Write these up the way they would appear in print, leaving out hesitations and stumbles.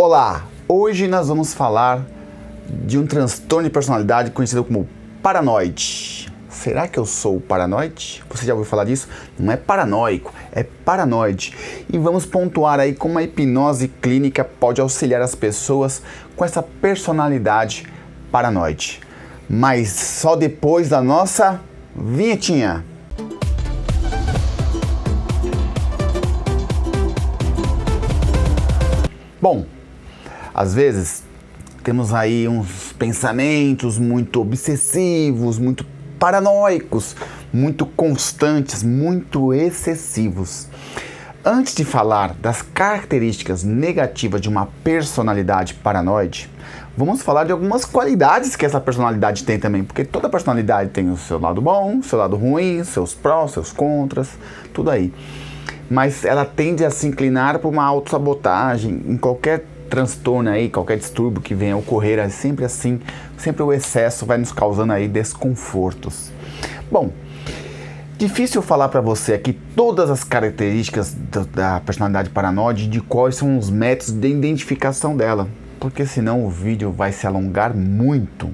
Olá! Hoje nós vamos falar de um transtorno de personalidade conhecido como paranoide. Será que eu sou paranoide? Você já ouviu falar disso? Não é paranoico, é paranoide. E vamos pontuar aí como a hipnose clínica pode auxiliar as pessoas com essa personalidade paranoide. Mas só depois da nossa vinhetinha. Bom, às vezes temos aí uns pensamentos muito obsessivos, muito paranoicos, muito constantes, muito excessivos. Antes de falar das características negativas de uma personalidade paranoide, vamos falar de algumas qualidades que essa personalidade tem também, porque toda personalidade tem o seu lado bom, o seu lado ruim, seus prós, seus contras, tudo aí. Mas ela tende a se inclinar por uma autossabotagem em qualquer transtorno aí, qualquer distúrbio que venha a ocorrer, é sempre assim, sempre o excesso vai nos causando aí desconfortos. Bom, difícil falar para você aqui todas as características da personalidade paranoide, de quais são os métodos de identificação dela, porque senão o vídeo vai se alongar muito.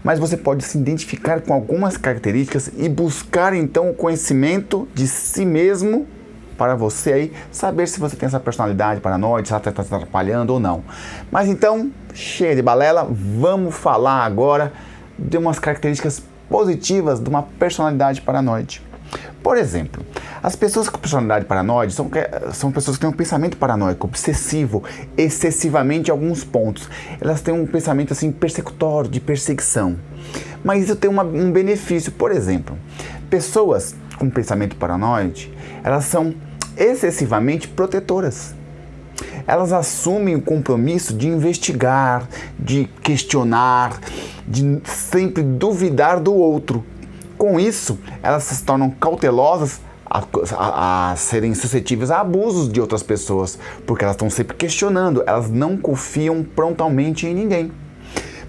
Mas você pode se identificar com algumas características e buscar então o conhecimento de si mesmo para você aí saber se você tem essa personalidade paranoide, se ela está atrapalhando ou não. Mas então, cheia de balela, vamos falar agora de umas características positivas de uma personalidade paranoide. Por exemplo, as pessoas com personalidade paranoide são pessoas que têm um pensamento paranoico, obsessivo, excessivamente em alguns pontos. Elas têm um pensamento assim persecutório, de perseguição. Mas isso tem um benefício. Por exemplo, pessoas com pensamento paranoide, elas são excessivamente protetoras. Elas assumem o compromisso de investigar, de questionar, de sempre duvidar do outro. Com isso, elas se tornam cautelosas a serem suscetíveis a abusos de outras pessoas, porque elas estão sempre questionando, elas não confiam prontamente em ninguém.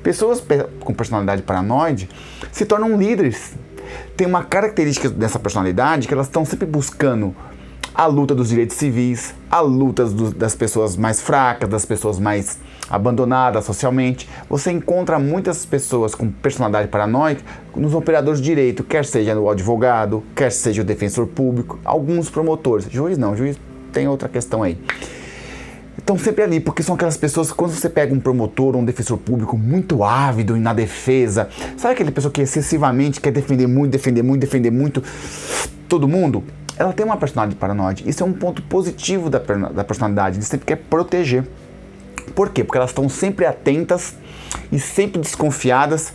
Pessoas com personalidade paranoide se tornam líderes. Tem uma característica dessa personalidade que elas estão sempre buscando a luta dos direitos civis, a luta das pessoas mais fracas, das pessoas mais abandonadas socialmente. Você encontra muitas pessoas com personalidade paranoica nos operadores de direito, quer seja o advogado, quer seja o defensor público, alguns promotores. Juiz não, juiz tem outra questão aí. Estão sempre ali, porque são aquelas pessoas, quando você pega um promotor ou um defensor público muito ávido na defesa, sabe aquela pessoa que excessivamente quer defender muito todo mundo? Ela tem uma personalidade paranoide. Isso é um ponto positivo da personalidade, ele sempre quer proteger. Por quê? Porque elas estão sempre atentas e sempre desconfiadas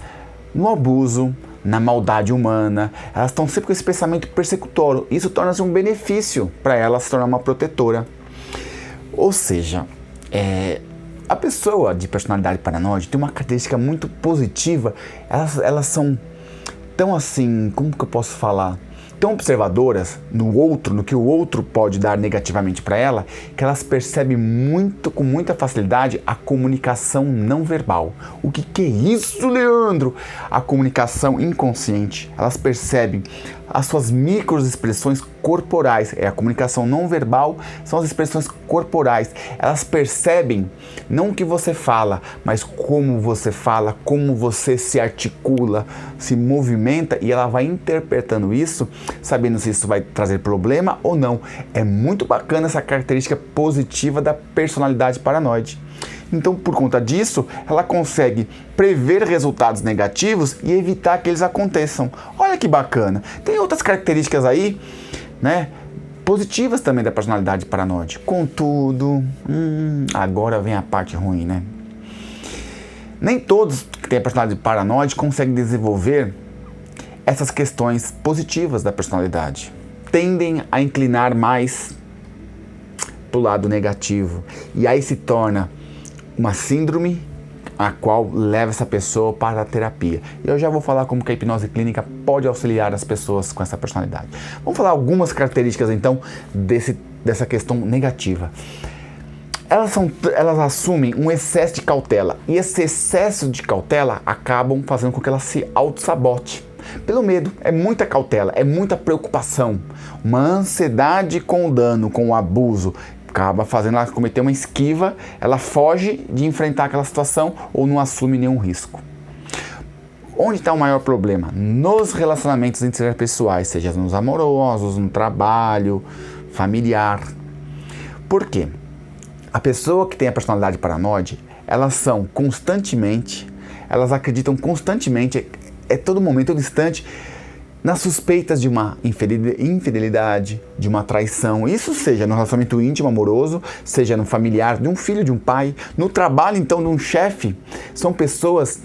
no abuso, na maldade humana. Elas estão sempre com esse pensamento persecutório. Isso torna-se um benefício para ela se tornar uma protetora. Ou seja, a pessoa de personalidade paranoide tem uma característica muito positiva. Elas são tão assim, como que eu posso falar? Tão observadoras no outro, no que o outro pode dar negativamente para ela, que elas percebem com muita facilidade a comunicação não verbal. O que é isso, Leandro? A comunicação inconsciente. Elas percebem as suas microexpressões corporais. A comunicação não verbal são as expressões corporais. Elas percebem não o que você fala, mas como você fala, como você se articula, se movimenta, e ela vai interpretando isso, sabendo se isso vai trazer problema ou não. É muito bacana essa característica positiva da personalidade paranoide. Então, por conta disso, ela consegue prever resultados negativos e evitar que eles aconteçam. Olha que bacana. Tem outras características aí, né, positivas também da personalidade paranoide. Contudo, agora vem a parte ruim, né? Nem todos que têm a personalidade paranoide conseguem desenvolver essas questões positivas da personalidade. Tendem a inclinar mais para o lado negativo. E aí se torna uma síndrome a qual leva essa pessoa para a terapia. E eu já vou falar como que a hipnose clínica pode auxiliar as pessoas com essa personalidade. Vamos falar algumas características então dessa questão negativa. Elas assumem um excesso de cautela, e esse excesso de cautela acabam fazendo com que ela se auto-sabote. Pelo medo, é muita cautela, é muita preocupação, uma ansiedade com o dano, com o abuso, acaba fazendo ela cometer uma esquiva, ela foge de enfrentar aquela situação ou não assume nenhum risco. Onde está o maior problema? Nos relacionamentos interpessoais, seja nos amorosos, no trabalho, familiar. Por quê? A pessoa que tem a personalidade paranoide, elas acreditam constantemente, todo momento, todo instante, nas suspeitas de uma infidelidade, de uma traição. Isso seja no relacionamento íntimo, amoroso, seja no familiar, de um filho, de um pai, no trabalho, então, de um chefe. São pessoas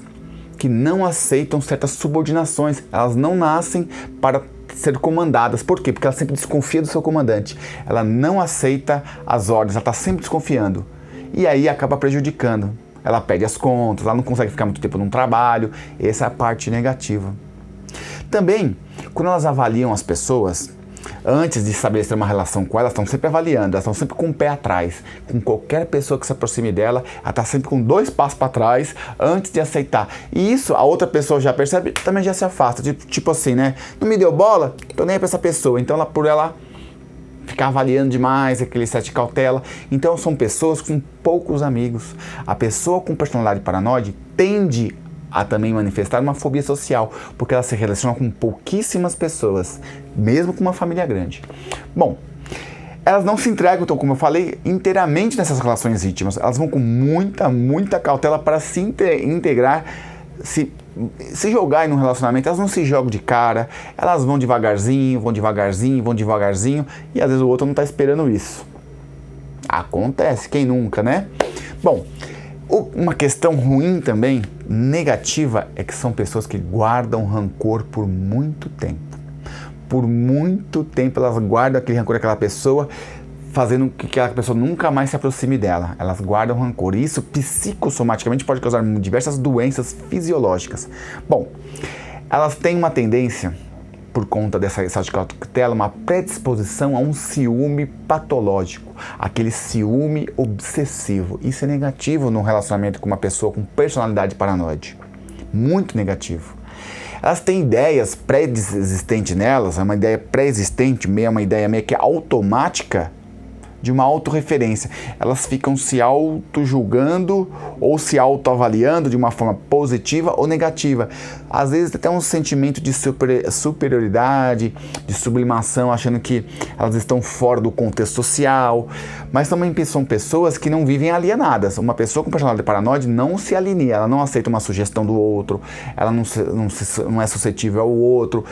que não aceitam certas subordinações. Elas não nascem para ser comandadas. Por quê? Porque ela sempre desconfia do seu comandante. Ela não aceita as ordens, ela está sempre desconfiando. E aí acaba prejudicando. Ela perde as contas, ela não consegue ficar muito tempo num trabalho. Essa é a parte negativa. Também, quando elas avaliam as pessoas, antes de estabelecer uma relação com elas, estão sempre avaliando, elas estão sempre com o pé atrás. Com qualquer pessoa que se aproxime dela, ela está sempre com 2 passos para trás antes de aceitar. E isso a outra pessoa já percebe, também já se afasta. Tipo assim, né? Não me deu bola? Tô nem aí para essa pessoa. Então, por ela ficar avaliando demais, aquele excesso de cautela. Então, são pessoas com poucos amigos. A pessoa com personalidade paranoide tende a também manifestar uma fobia social, porque ela se relaciona com pouquíssimas pessoas, mesmo com uma família grande. Bom, elas não se entregam, então, como eu falei, inteiramente nessas relações íntimas. Elas vão com muita cautela para se integrar, se jogar em um relacionamento. Elas não se jogam de cara, elas vão devagarzinho, e às vezes o outro não está esperando isso. Acontece, quem nunca, né? Bom, uma questão ruim também, negativa, é que são pessoas que guardam rancor por muito tempo. Por muito tempo elas guardam aquele rancor daquela pessoa, fazendo com que aquela pessoa nunca mais se aproxime dela. Elas guardam rancor. E isso psicossomaticamente pode causar diversas doenças fisiológicas. Bom, elas têm uma tendência, por conta dessa excesso de cautela, uma predisposição a um ciúme patológico, aquele ciúme obsessivo. Isso é negativo no relacionamento com uma pessoa com personalidade paranoide. Muito negativo. Elas têm ideias pré-existentes nelas, é uma ideia pré-existente, uma ideia meio que automática, de uma autorreferência. Elas ficam se auto-julgando ou se autoavaliando de uma forma positiva ou negativa. Às vezes até um sentimento de superioridade, de sublimação, achando que elas estão fora do contexto social. Mas também são pessoas que não vivem alienadas. Uma pessoa com personalidade paranoide não se alinea, ela não aceita uma sugestão do outro, ela não é suscetível ao outro.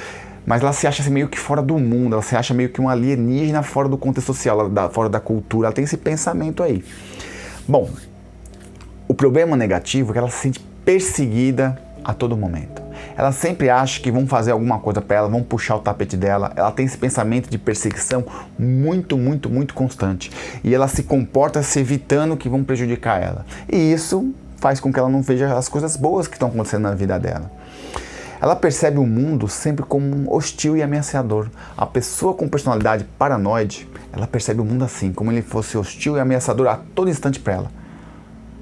Mas ela se acha assim, meio que fora do mundo, ela se acha meio que um alienígena fora do contexto social, fora da cultura, ela tem esse pensamento aí. Bom, o problema negativo é que ela se sente perseguida a todo momento. Ela sempre acha que vão fazer alguma coisa para ela, vão puxar o tapete dela, ela tem esse pensamento de perseguição muito constante. E ela se comporta se evitando que vão prejudicar ela. E isso faz com que ela não veja as coisas boas que estão acontecendo na vida dela. Ela percebe o mundo sempre como hostil e ameaçador. A pessoa com personalidade paranoide, ela percebe o mundo assim, como ele fosse hostil e ameaçador a todo instante para ela.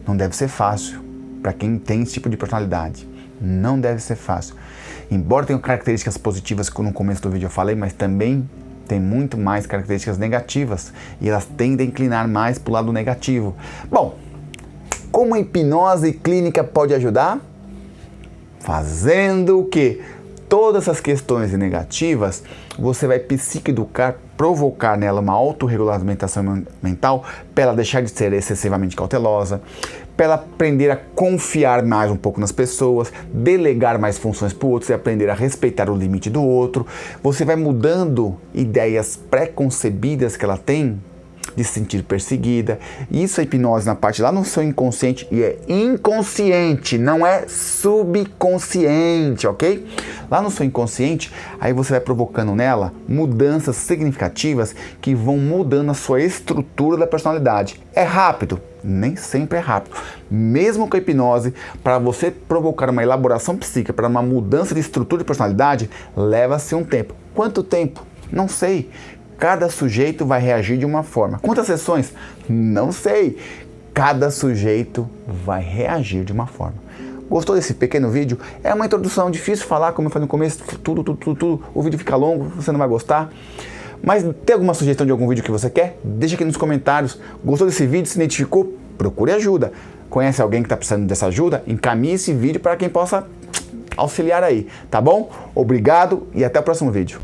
Não deve ser fácil para quem tem esse tipo de personalidade. Não deve ser fácil. Embora tenha características positivas que no começo do vídeo eu falei, mas também tem muito mais características negativas e elas tendem a inclinar mais para o lado negativo. Bom, como a hipnose clínica pode ajudar? Fazendo o quê? Todas essas questões negativas, você vai psicoeducar, provocar nela uma autorregulamentação mental para ela deixar de ser excessivamente cautelosa, para ela aprender a confiar mais um pouco nas pessoas, delegar mais funções para o outro e aprender a respeitar o limite do outro. Você vai mudando ideias pré-concebidas que ela tem, de se sentir perseguida. Isso é hipnose na parte lá no seu inconsciente, e é inconsciente, não é subconsciente, ok? Lá no seu inconsciente, aí você vai provocando nela mudanças significativas que vão mudando a sua estrutura da personalidade. É rápido? Nem sempre é rápido. Mesmo com a hipnose, para você provocar uma elaboração psíquica, para uma mudança de estrutura de personalidade, leva-se um tempo. Quanto tempo? Não sei. Cada sujeito vai reagir de uma forma. Quantas sessões? Não sei. Cada sujeito vai reagir de uma forma. Gostou desse pequeno vídeo? É uma introdução, difícil falar, como eu falei no começo, tudo. O vídeo fica longo, você não vai gostar. Mas tem alguma sugestão de algum vídeo que você quer? Deixa aqui nos comentários. Gostou desse vídeo? Se identificou? Procure ajuda. Conhece alguém que está precisando dessa ajuda? Encaminhe esse vídeo para quem possa auxiliar aí, tá bom? Obrigado e até o próximo vídeo.